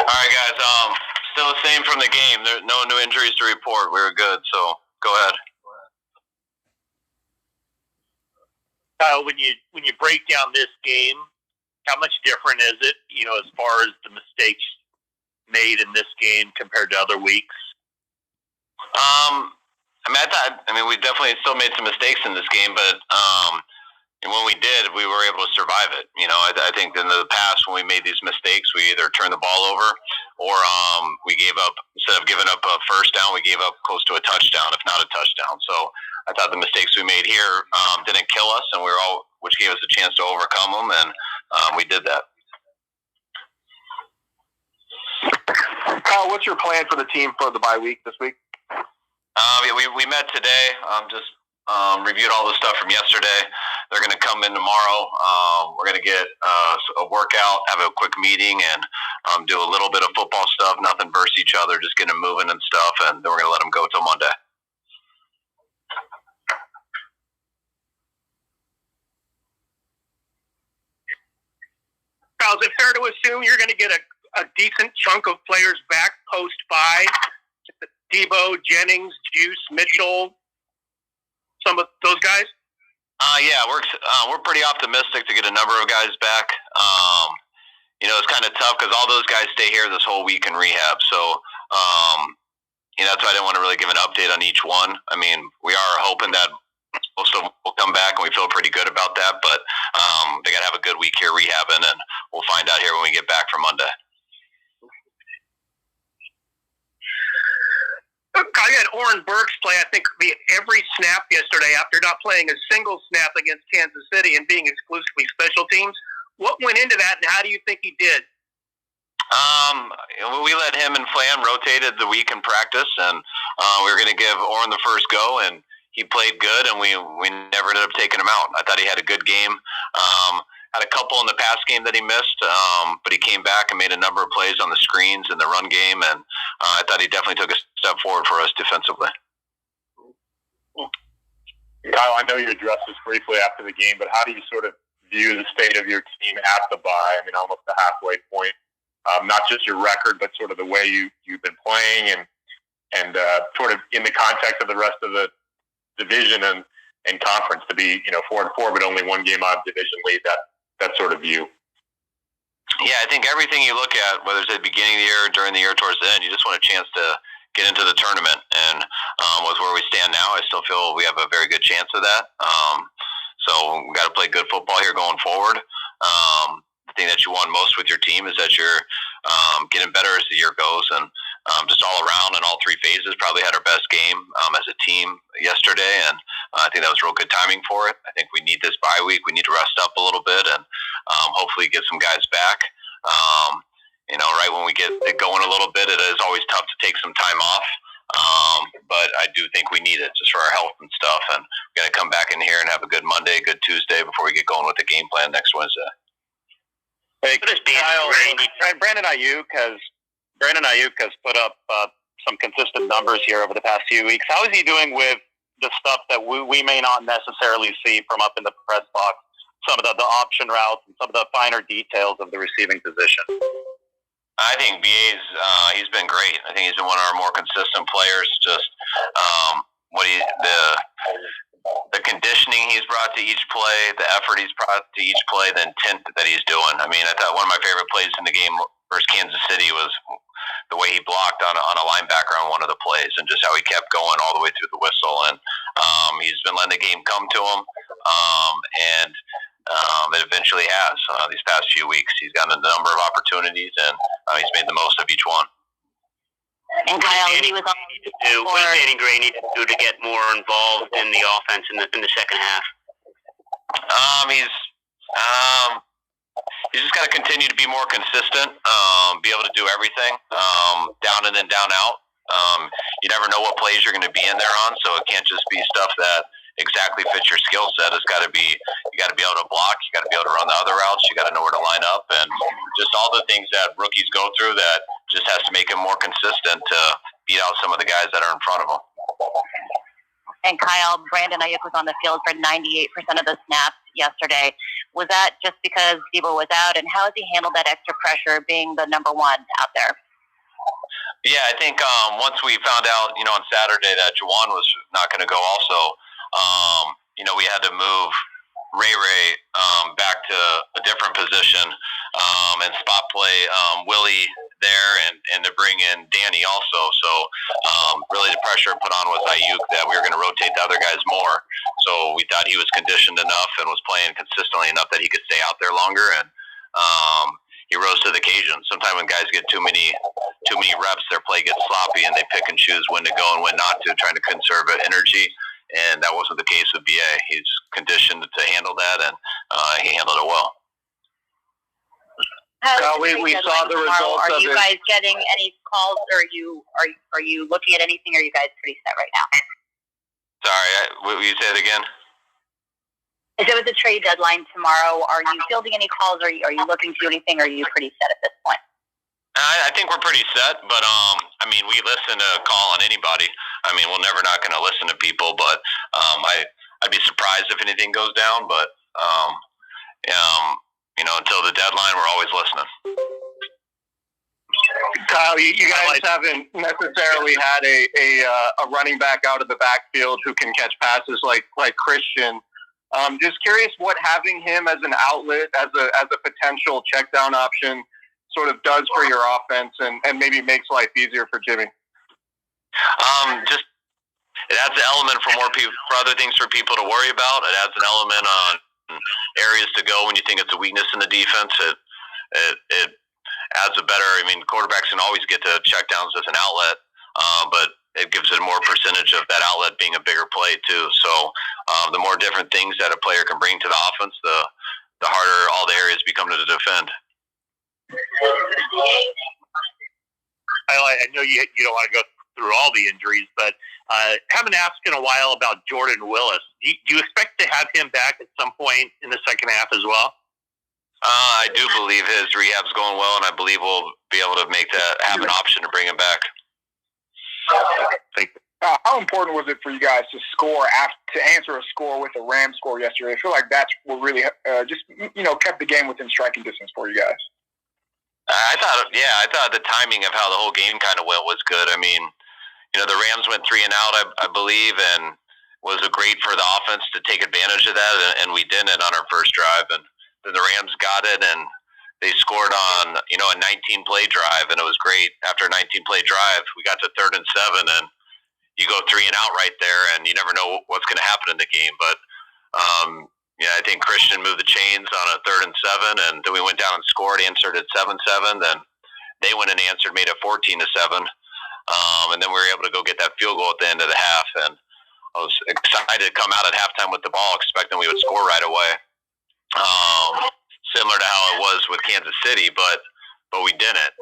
All right, guys. Still the same from the game. There no new injuries to report. We were good, so go ahead. Kyle, when you break down this game, how much different is it? As far as the mistakes made in this game compared to other weeks. We definitely still made some mistakes in this game, but and when we did, we were able to survive it. I think in the past when we made these mistakes, we either turned the ball over or we gave up, instead of giving up a first down, we gave up close to a touchdown, if not a touchdown. So I thought the mistakes we made here didn't kill us, and which gave us a chance to overcome them, and we did that. Kyle, what's your plan for the team for the bye week this week? We met today. Just reviewed all the stuff from yesterday. They're going to come in tomorrow. We're going to get a workout, have a quick meeting, and do a little bit of football stuff. Nothing versus each other, just get them moving and stuff, and then we're going to let them go till Monday. Kyle, is it fair to assume you're going to get a decent chunk of players back post-bye? Debo, Jennings, Juice, Mitchell, some of those guys? Yeah, we're pretty optimistic to get a number of guys back. It's kind of tough because all those guys stay here this whole week in rehab. So, that's why I didn't want to really give an update on each one. We are hoping that most of them will come back, and we feel pretty good about that. But they got to have a good week here rehabbing, and we'll find out here when we get back for Monday. I had Oren Burks play, I think, every snap yesterday after not playing a single snap against Kansas City and being exclusively special teams. What went into that, and how do you think he did? We let him and Flan rotated the week in practice, and we were going to give Oren the first go, and he played good, and we never ended up taking him out. I thought he had a good game. Had a couple in the pass game that he missed, but he came back and made a number of plays on the screens in the run game, and I thought he definitely took a step forward for us defensively. Kyle, I know you addressed this briefly after the game, but how do you sort of view the state of your team at the bye? Almost the halfway point. Not just your record, but sort of the way you've been playing, and sort of in the context of the rest of the division and conference to be 4-4, but only one game out of division lead. That sort of view. Yeah, I think everything you look at, whether it's at the beginning of the year, during the year, towards the end, you just want a chance to get into the tournament. And with where we stand now, I still feel we have a very good chance of that. So we've got to play good football here going forward. The thing that you want most with your team is that you're getting better as the year goes, and just all around in all three phases, probably had our best game as a team yesterday, and I think that was real good timing for it. I think we need this bye week. We need to rest up a little bit and hopefully get some guys back. Right when we get it going a little bit, it is always tough to take some time off, but I do think we need it just for our health and stuff, and we're going to come back in here and have a good Monday, good Tuesday before we get going with the game plan next Wednesday. Hey, Kyle, Brandon Aiyuk has put up some consistent numbers here over the past few weeks. How is he doing with the stuff that we may not necessarily see from up in the press box, some of the option routes and some of the finer details of the receiving position? I think BA's he's been great. I think he's been one of our more consistent players. Just the conditioning he's brought to each play, the effort he's brought to each play, the intent that he's doing. I thought one of my favorite plays in the game versus Kansas City was the way he blocked on a linebacker on one of the plays, and just how he kept going all the way through the whistle. And he's been letting the game come to him, and it eventually has. These past few weeks, he's gotten a number of opportunities, and he's made the most of each one. And Kyle, he was on. What does Danny Gray need to do to get more involved in the offense in the second half? He's just got to continue to be more consistent, be able to do everything, down and then down out. You never know what plays you're going to be in there on, so it can't just be stuff that exactly fits your skill set. You got to be able to block, you got to be able to run the other routes, you got to know where to line up, and just all the things that rookies go through that just has to make him more consistent to beat out some of the guys that are in front of him. And Kyle, Brandon Aiyuk was on the field for 98% of the snaps yesterday. Was that just because Debo was out, and how has he handled that extra pressure being the number one out there? Yeah, I think once we found out, on Saturday that Juwan was not going to go also, we had to move Ray back to a different position and spot play Willie there and to bring in Danny also. So really the pressure put on was Aiyuk that we were going to rotate the other guys more. So we thought he was conditioned enough and was playing consistently enough that he could stay out there longer, and he rose to the occasion. Sometimes when guys get too many reps, their play gets sloppy and they pick and choose when to go and when not to, trying to conserve energy. And that wasn't the case with BA. He's conditioned to handle that, and he handled it well. We saw the results. Are you guys getting any calls, or are you looking at anything? Or are you guys pretty set right now? Sorry, will you say it again? Is it with the trade deadline tomorrow? Are you fielding any calls? Or are you looking to do anything? Or are you pretty set at this point? I think we're pretty set, but we listen to a call on anybody. We're never not going to listen to people, but I'd be surprised if anything goes down. But until the deadline, we're always listening. Kyle, you guys haven't necessarily had a running back out of the backfield who can catch passes like Christian. Just curious what having him as an outlet, as a potential check down option, sort of does for your offense and maybe makes life easier for Jimmy. Just it adds an element for other things for people to worry about. It adds an element on areas to go when you think it's a weakness in the defense. It adds a better. Quarterbacks can always get to checkdowns as an outlet, but it gives it more percentage of that outlet being a bigger play too. So the more different things that a player can bring to the offense, the harder all the areas become to defend. I know you don't want to go through all the injuries, but haven't asked in a while about Jordan Willis. Do you expect to have him back at some point in the second half as well? I do believe his rehab's going well, and I believe we'll be able to have an option to bring him back. How important was it for you guys to answer a score with a Rams score yesterday? I feel like that's what really kept the game within striking distance for you guys. I thought the timing of how the whole game kind of went was good. The Rams went 3 and out, I believe, and was great for the offense to take advantage of that, and we didn't on our first drive. And then the Rams got it, and they scored on, a 19-play drive, and it was great. After a 19-play drive, we got to 3rd and 7, and you go 3 and out right there, and you never know what's going to happen in the game. But, I think Christian moved the chains on a 3rd and 7, and then we went down and scored, answered at 7-7. Then they went and answered, made it 14-7. And then we were able to go get that field goal at the end of the half. And I was excited to come out at halftime with the ball, expecting we would score right away. Similar to how it was with Kansas City, but we didn't.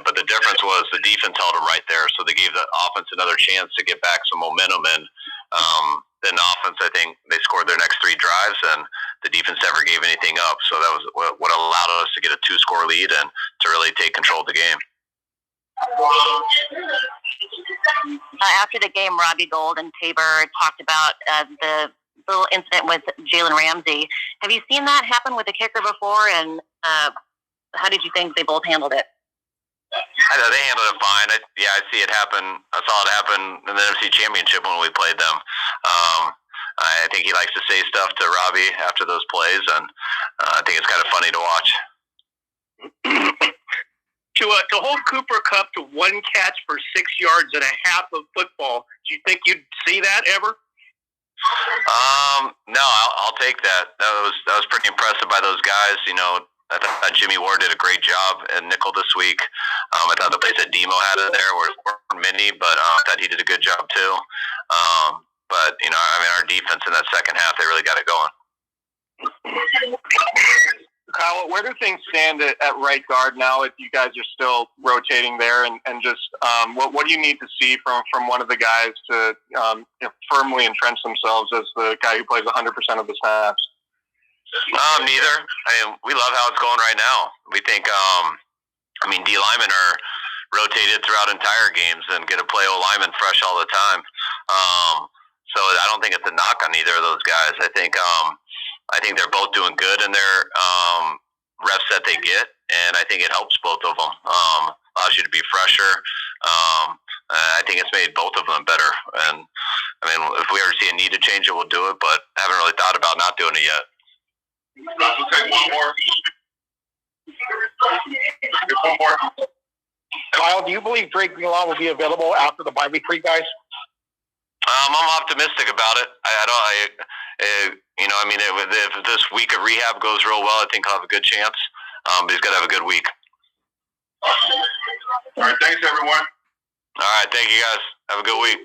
But the difference was the defense held them right there, so they gave the offense another chance to get back some momentum. And then the offense, I think, they scored their next 3 drives, and the defense never gave anything up. So that was what allowed us to get a 2-score lead and to really take control of the game. After the game, Robbie Gould and Tabor talked about the little incident with Jalen Ramsey. Have you seen that happen with a kicker before? And how did you think they both handled it? They handled it fine. I see it happen. I saw it happen in the NFC Championship when we played them. I think he likes to say stuff to Robbie after those plays, and I think it's kind of funny to watch. To hold Cooper Kupp to 1 catch for 6 yards and a half of football, do you think you'd see that ever? No, I'll take that. That was pretty impressive by those guys. I thought Jimmy Ward did a great job at nickel this week. I thought the plays that Demo had in there were many, but I thought he did a good job too. But our defense in that second half, they really got it going. Kyle, where do things stand at right guard now if you guys are still rotating there? And just what do you need to see from one of the guys to firmly entrench themselves as the guy who plays 100% of the snaps? Neither. We love how it's going right now. We think, D linemen are rotated throughout entire games and get to play O linemen fresh all the time. So I don't think it's a knock on either of those guys. I think I think they're both doing good in their reps that they get, and I think it helps both of them. Allows you to be fresher. I think it's made both of them better. And I mean, if we ever see a need to change it, we'll do it. But I haven't really thought about not doing it yet. We'll take one more. One more. Kyle, do you believe Drake Greenlaw will be available after the bye week for you guys? I'm optimistic about it. I mean, if this week of rehab goes real well, I think he'll have a good chance. But he's got to have a good week. All right, thanks, everyone. All right, thank you guys. Have a good week.